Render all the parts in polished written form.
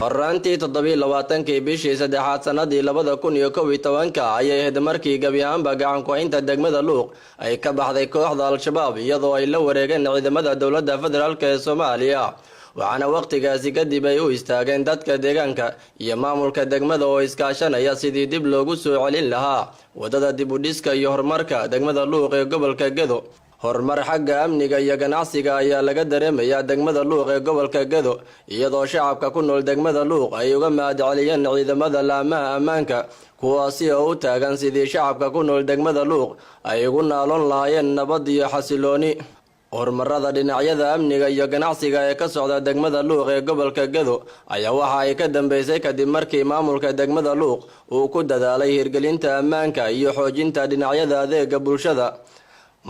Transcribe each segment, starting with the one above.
Horaantii 27 bishii saddexaad sanadii 2011 ayay ahayd markii gabi ahaanba gacan ku haynta degmada Luuq ay ka baxday kooxda Al-Shabaab iyadoo ay la wareegeen ciidamada dawladda federaalka ee Soomaaliya waxaana waqtigaasi kadib ay u istaageen dadka deegaanka iyo maamulka degmada oo iskaashanaya sidii dib loogu soo celin lahaa wadada dib u dhiska iyo horumarka degmada Luuq ee gobolka Gedo. horumar xagga amniga iyo ganacsiga ayaa laga dareemayaa degmada Luuq ee gobolka Gedo iyadoo shacabka ku nool degmada Luuq ay uga mahadceliyeen ciidamada laamaha ammaanka kuwaasi oo u taagan sidii shacabka ku nool degmada Luuq ay ugu naalon lahaayeen nabad iyo xasilooni. horumarada dhinacyada amniga iyo ganacsiga ee ka socda degmada Luuq ee gobolka Gedo ayaa waxa ay ka dambeysay kadib markii maamulka degmada Luuq uu ku dadaalay hirgelinta ammaanka iyo xoojinta dhinacyada adeega bulshada.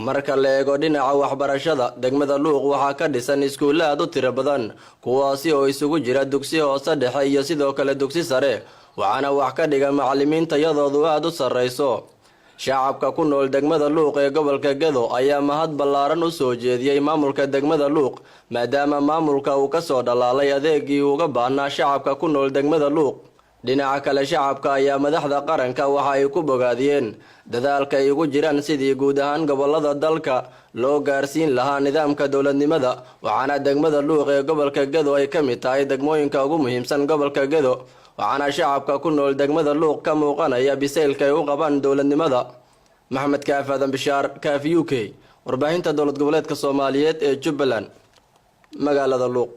marka la eego dhinaca waxbarashada degmada Luuq waxaa ka dhisan iskuulo aad u tiro badan kuwaasi oo isugu jira dugsi hoose dhexe iyo sidoo kale dugsi sare waxaana wax ka dhiga macallimiin tayadoodu aad u sareyso. shacabka ku nool degmada Luuq ee gobolka Gedo ayaa mahad ballaaran u soo jeediyay maamulka degmada Luuq maadaama maamulka uu ka soo dhalaalay adeegii uga baahnaa shacabka ku nool degmada Luuq. dhinaca kale shacabka ayaa madaxda qaranka waxa ay ku bogaadiyeen dadaalka ay ugu jiraan sidii guud ahaan gobolada dalka loo gaarsiin lahaa nidaamka dawladnimada waxaana degmada Luuq ee gobolka Gedo ay ka mid tahay degmooyinka ugu muhiimsan gobolka Gedo waxaana shacabka ku nool degmada Luuq ka muuqanaya biseylka ay u qabaan dawladnimada. maxamed kaaf aadan bishaar kaaf UK warbaahinta dowlad goboleedka Soomaaliyeed ee Jubbaland magaalada Luuq.